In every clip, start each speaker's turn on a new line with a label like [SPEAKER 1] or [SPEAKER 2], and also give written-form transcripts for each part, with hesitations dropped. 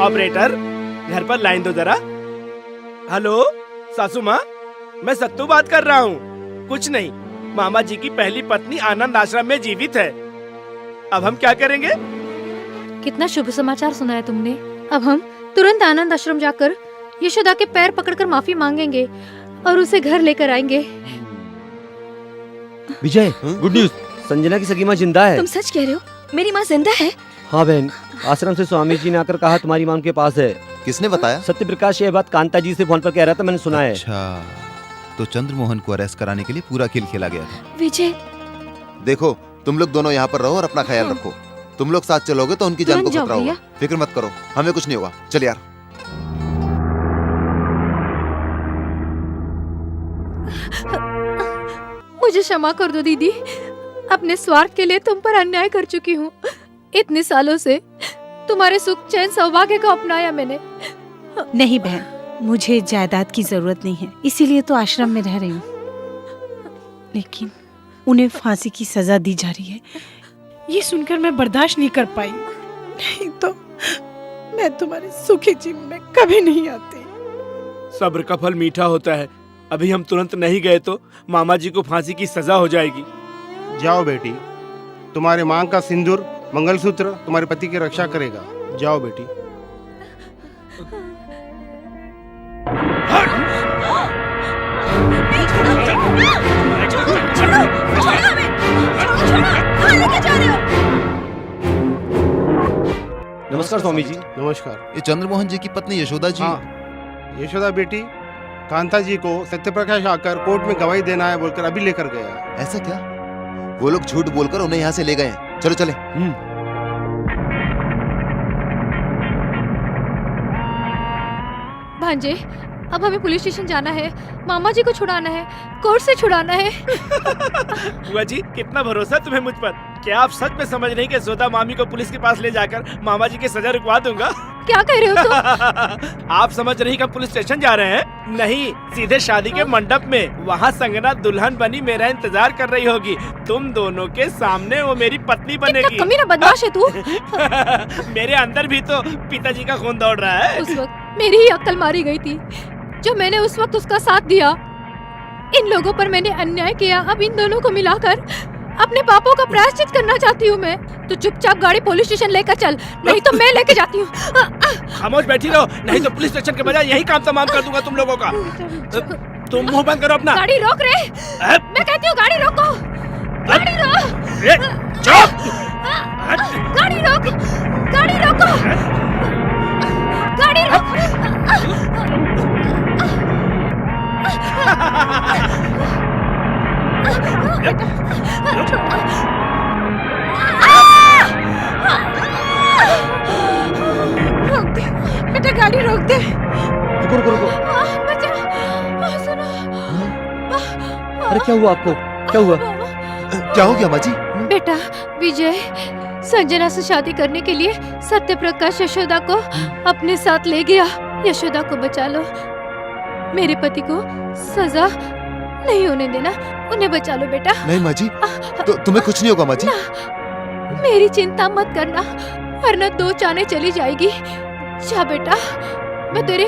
[SPEAKER 1] Operator, घर पर line दो जरा। हेलो सासू माँ, मैं सत्तू बात कर रहा हूँ। कुछ नहीं, मामा जी की पहली पत्नी आनंद आश्रम में जीवित है। अब हम क्या करेंगे?
[SPEAKER 2] कितना शुभ समाचार सुनाया तुमने। अब हम तुरंत आनंद आश्रम जाकर यशोदा के पैर पकड़कर माफी मांगेंगे और उसे घर लेकर आएंगे।
[SPEAKER 3] विजय, गुड न्यूज, संजना की सगी माँ जिंदा है।
[SPEAKER 4] तुम सच कह रहे हो? मेरी माँ जिंदा है?
[SPEAKER 3] हाँ बहन, आश्रम से स्वामी जी ने आकर कहा तुम्हारी माँ उनके पास है।
[SPEAKER 5] किसने बताया?
[SPEAKER 3] सत्य प्रकाश ये बात कांता जी से फोन पर कह रहा था, मैंने सुना है।
[SPEAKER 5] अच्छा, तो चंद्रमोहन को अरेस्ट कराने के लिए पूरा खेल खेला गया था।
[SPEAKER 4] विजय,
[SPEAKER 5] देखो तुम लोग दोनों यहाँ पर रहो और अपना ख्याल रखो। तुम लोग साथ चलोगे तो उनकी जान को खतरा होगा। फिक्र मत करो, हमें कुछ नहीं होगा। चल यार।
[SPEAKER 2] मुझे क्षमा कर दो दीदी, अपने स्वार्थ के लिए तुम पर अन्याय कर चुकी हूँ। इतने सालों से तुम्हारे सुख चैन सौभाग्य को अपनाया मैंने।
[SPEAKER 6] नहीं बहन, मुझे जायदाद की जरूरत नहीं है, इसीलिए तो आश्रम में रह रही हूँ। लेकिन उन्हें फांसी की सजा दी जा रही है, ये सुनकर मैं बर्दाश्त नहीं कर पाई। नहीं तो मैं तुम्हारे सुखी जीवन में कभी नहीं आती।
[SPEAKER 1] सब्र का फल मीठा होता है। अभी हम तुरंत नहीं गए तो मामा जी को फांसी की सजा हो जाएगी।
[SPEAKER 7] जाओ बेटी, तुम्हारे मांग का सिंदूर मंगलसूत्र तुम्हारे पति की रक्षा करेगा। जाओ बेटी।
[SPEAKER 3] नमस्कार स्वामी जी।
[SPEAKER 7] नमस्कार।
[SPEAKER 5] ये चंद्रमोहन जी की पत्नी यशोदा जी।
[SPEAKER 7] हाँ, यशोदा बेटी, कांता जी को सत्यप्रकाश आकर कोर्ट में गवाही देना है बोलकर अभी लेकर गया।
[SPEAKER 5] ऐसा क्या? वो लोग झूठ बोलकर उन्हें यहाँ से ले गए हैं। चलो चले।
[SPEAKER 2] भांजे, अब हमें पुलिस स्टेशन जाना है, मामा जी को छुड़ाना है, कोर्ट से छुड़ाना है।
[SPEAKER 1] बुआ जी, कितना भरोसा तुम्हें मुझ पर। क्या आप सच में समझ रही कि जोधा मामी को पुलिस के पास ले जाकर मामा जी की सजा रुकवा दूंगा?
[SPEAKER 2] क्या कह रहे हो तुम?
[SPEAKER 1] आप समझ रही कि हम पुलिस स्टेशन जा रहे हैं? नहीं, सीधे शादी के मंडप में। वहाँ संगना दुल्हन बनी मेरा इंतजार कर रही होगी। तुम दोनों के सामने वो मेरी पत्नी बनेगी।
[SPEAKER 2] कमीना बदमाश है तू।
[SPEAKER 1] मेरे अंदर भी तो पिताजी का खून दौड़ रहा है।
[SPEAKER 2] उस वक्त मेरी ही अक्ल मारी गई थी जो मैंने उस वक्त उसका साथ दिया। इन लोगों पर मैंने अन्याय किया। अब इन दोनों को मिलाकर अपने पापों का प्रायश्चित करना चाहती हूँ मैं। तो चुपचाप गाड़ी पुलिस स्टेशन लेकर चल, नहीं तो मैं लेके जाती हूँ।
[SPEAKER 1] खामोश बैठी रहो, नहीं तो पुलिस स्टेशन के बजाय यही काम तमाम कर दूंगा तुम लोगों का। तुम मुंह बंद करो अपना।
[SPEAKER 2] गाड़ी रोक रे। मैं कहती हूँ गाड़ी रोको। गाड़ी रोक।
[SPEAKER 1] चुप।
[SPEAKER 2] गाड़ी रोक। गाड़ी रोको। गाड़ी रोक।
[SPEAKER 6] रोक दे बेटा, गाड़ी रोक दे।
[SPEAKER 3] रुको रुको रुको।
[SPEAKER 2] सुनो।
[SPEAKER 3] अरे क्या हुआ आपको? क्या हुआ?
[SPEAKER 5] क्या हो गया माँ जी?
[SPEAKER 2] बेटा विजय संजना से शादी करने के लिए सत्य प्रकाश यशोदा को अपने साथ ले गया। यशोदा को बचा लो, मेरे पति को सजा नहीं होने देना। उन्हें बचा लो बेटा।
[SPEAKER 5] नहीं माँ जी, तो तुम्हें कुछ नहीं होगा माँ जी।
[SPEAKER 2] मेरी चिंता मत करना, वरना दो चाने चली जाएगी। जा बेटा, मैं तेरे।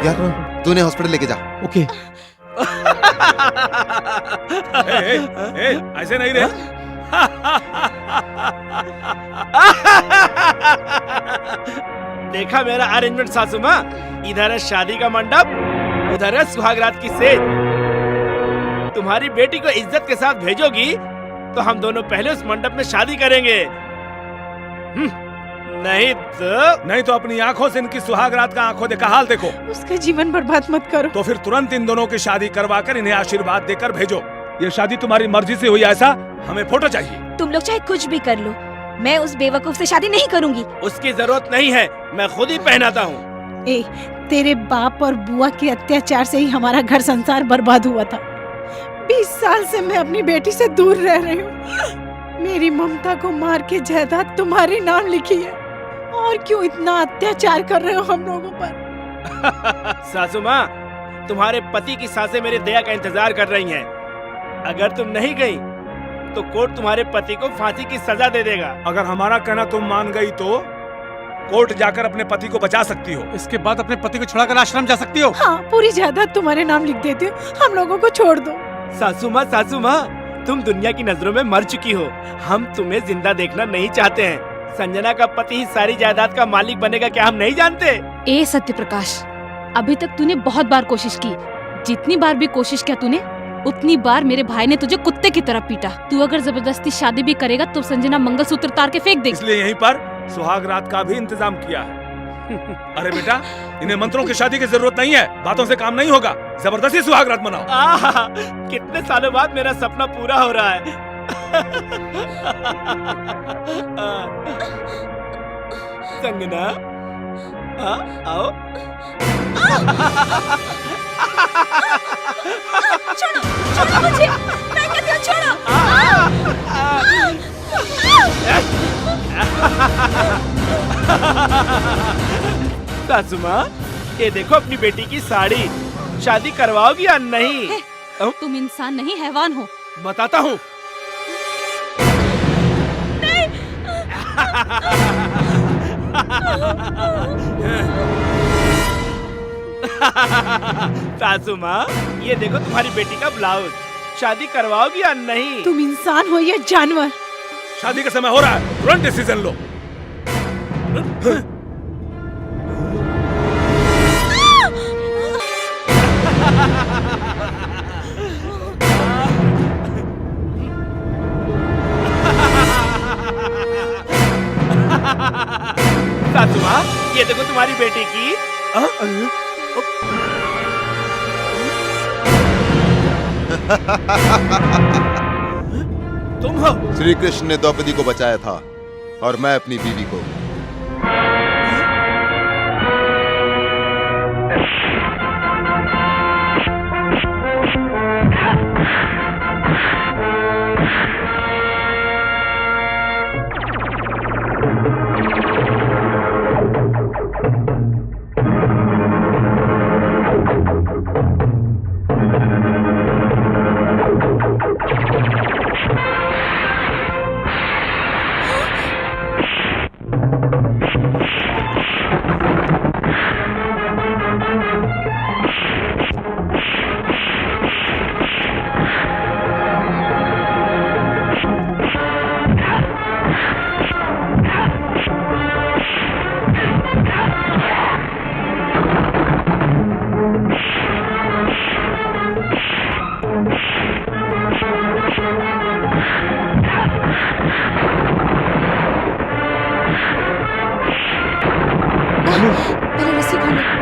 [SPEAKER 5] यार तूने हॉस्पिटल लेके जा।
[SPEAKER 3] ओके।
[SPEAKER 1] ऐसे नहीं रे। देखा मेरा अरेंजमेंट सासू माँ? इधर है शादी का मंडप, उधर है सुहागरात की सेज। तुम्हारी बेटी को इज्जत के साथ भेजोगी तो हम दोनों पहले उस मंडप में शादी करेंगे। नहीं तो अपनी आंखों से इनकी सुहागरात का आंखों देखा हाल देखो।
[SPEAKER 6] उसका जीवन बर्बाद मत करो।
[SPEAKER 1] तो फिर तुरंत इन दोनों की शादी करवाकर इन्हें आशीर्वाद देकर भेजो। ये शादी तुम्हारी मर्जी से हुई ऐसा हमें फोटो चाहिए।
[SPEAKER 4] तुम लोग चाहे कुछ भी कर लो, मैं उस बेवकूफ से शादी नहीं करूंगी।
[SPEAKER 1] उसकी जरूरत नहीं है, मैं खुद ही पहनाता हूँ।
[SPEAKER 6] ए, तेरे बाप और बुआ के अत्याचार से ही हमारा घर संसार बर्बाद हुआ था। 20 साल से मैं अपनी बेटी से दूर रह रही हूँ। मेरी ममता को मार के जायदाद तुम्हारे नाम लिखी है, और क्यों इतना अत्याचार कर रहे हो हम लोगों पर?
[SPEAKER 1] सासू माँ, तुम्हारे पति की सासें मेरे दया का इंतजार कर रही हैं। अगर तुम नहीं गई तो कोर्ट तुम्हारे पति को फांसी की सजा दे देगा। अगर हमारा कहना तुम मान गई तो
[SPEAKER 8] कोर्ट जाकर अपने पति को बचा सकती हो, इसके बाद अपने पति को छुड़ाकर आश्रम जा सकती हो।
[SPEAKER 6] हाँ, पूरी जायदाद तुम्हारे नाम लिख देती हूँ, हम लोगों को छोड़ दो।
[SPEAKER 1] सासू माँ, तुम दुनिया की नजरों में मर चुकी हो। हम तुम्हें जिंदा देखना नहीं चाहते हैं। संजना का पति ही सारी जायदाद का मालिक बनेगा, क्या हम नहीं जानते?
[SPEAKER 9] ए सत्य प्रकाश, अभी तक तूने बहुत बार कोशिश की। जितनी बार भी कोशिश किया तूने, उतनी बार मेरे भाई ने तुझे कुत्ते की तरह पीटा। तू अगर जबरदस्ती शादी भी करेगा तो संजना मंगलसूत्र तार के फेंक देगी।
[SPEAKER 8] इसलिए यहीं पर सुहाग रात का भी इंतजाम किया है। अरे बेटा, इन्हें मंत्रों की शादी की जरूरत नहीं है, बातों से काम नहीं होगा, जबरदस्ती सुहाग रात मनाओ।
[SPEAKER 1] आहा, कितने सालों बाद मेरा सपना पूरा हो रहा है। संगना, आओ।
[SPEAKER 4] छोड़ो, छोड़ो मुझे, मैं कहती हूँ छोड़ो।
[SPEAKER 1] सासू माँ, ये देखो अपनी बेटी की साड़ी। शादी करवाओगी या नहीं?
[SPEAKER 9] तुम इंसान नहीं हैवान हो।
[SPEAKER 1] बताता हूँ। सासू माँ, ये देखो तुम्हारी बेटी का ब्लाउज। शादी करवाओगी या नहीं?
[SPEAKER 6] तुम इंसान हो या जानवर?
[SPEAKER 8] शादी का समय हो रहा है, तुरंत डिसीजन लो।
[SPEAKER 1] सासू माँ, ये देखो तुम्हारी बेटी की। तुम हो?
[SPEAKER 5] श्री कृष्ण ने द्रौपदी को बचाया था और मैं अपनी बीवी को।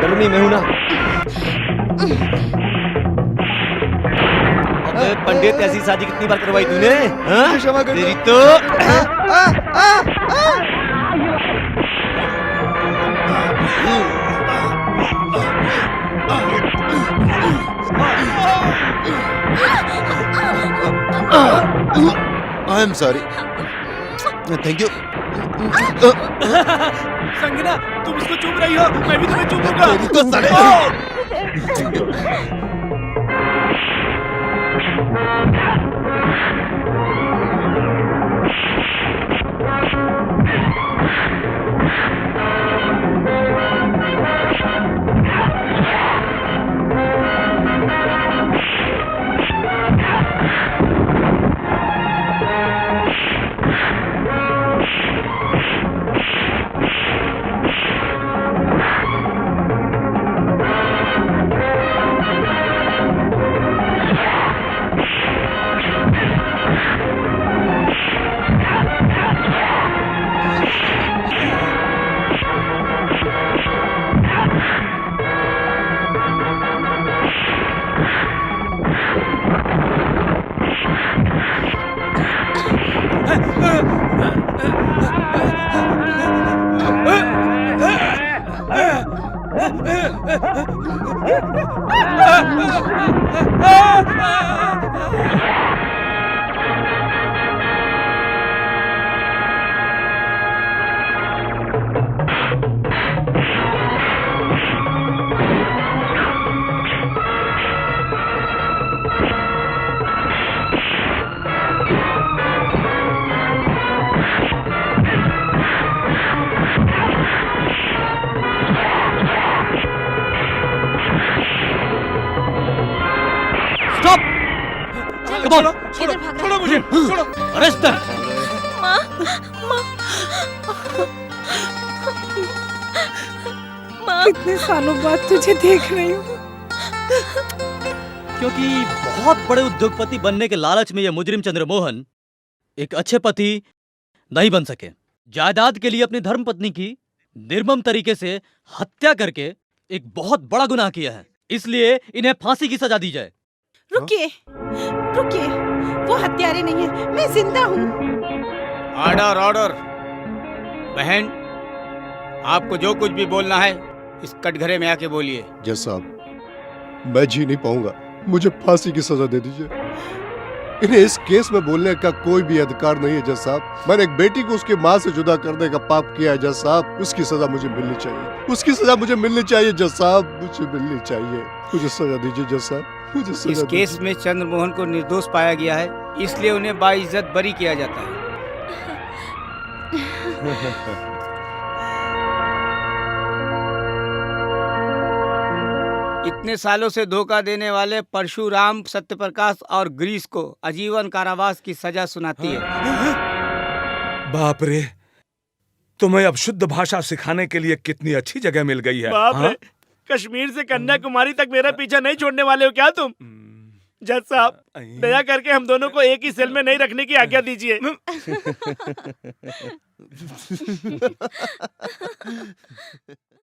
[SPEAKER 3] डरो नहीं, मैं हूं ना। अबे पंडित, ऐसी शादी कितनी बार करवाई तूने? हाँ?
[SPEAKER 5] क्षमा कर दो।
[SPEAKER 3] तेरी तो
[SPEAKER 5] I am sorry. Thank you.
[SPEAKER 1] संगना, तुम इसको चूम रही हो, मैं भी तुम्हें चूमूंगा।
[SPEAKER 5] तेरी तो साले।
[SPEAKER 3] Come on.
[SPEAKER 8] छोड़ो
[SPEAKER 4] इधर भाग रहा
[SPEAKER 8] छोड़ो मुझे, छोड़ो।
[SPEAKER 3] अरेस्ट कर।
[SPEAKER 4] माँ माँ
[SPEAKER 6] कितने सालों बाद तुझे देख रही हूँ।
[SPEAKER 3] क्योंकि बहुत बड़े उद्योगपति बनने के लालच में यह मुजरिम चंद्रमोहन एक अच्छे पति नहीं बन सके। जायदाद के लिए अपनी धर्मपत्नी की निर्मम तरीके से हत्या करके एक बहुत बड़ा गुनाह किया है, इसलिए इन्हें फांसी की सजा दी जाए।
[SPEAKER 6] रुकिए रुकिए, वो हत्यारे नहीं है, मैं जिंदा हूँ।
[SPEAKER 1] Order order. बहन, आपको जो कुछ भी बोलना है इस कटघरे में आके बोलिए।
[SPEAKER 10] जज साहब, मैं जी नहीं पाऊंगा, मुझे फांसी की सजा दे दीजिए। इन्हें इस केस में बोलने का कोई भी अधिकार नहीं है जज साहब। मैंने एक बेटी को उसकी माँ से जुदा करने का पाप किया है जज साहब। उसकी सजा मुझे मिलनी चाहिए, उसकी सजा मुझे मिलनी चाहिए जज साहब, मुझे मिलनी चाहिए। मुझे सजा दीजिए जज साहब, मुझे सजा
[SPEAKER 1] इस केस में चंद्रमोहन को निर्दोष पाया गया है, इसलिए उन्हें बाइज्जत बरी किया जाता है। इतने सालों से धोखा देने वाले परशुराम, सत्यप्रकाश और ग्रीस को आजीवन कारावास की सजा सुनाती है।
[SPEAKER 8] बाप रे, तुम्हें अब शुद्ध भाषा सिखाने के लिए कितनी अच्छी जगह मिल गई है।
[SPEAKER 1] बाप रे,
[SPEAKER 8] हाँ?
[SPEAKER 1] कश्मीर से कन्याकुमारी तक मेरा पीछा नहीं छोड़ने वाले हो क्या तुम? जज साहब, दया करके हम दोनों को एक ही सेल में नहीं रखने की आज्ञा दीजिए।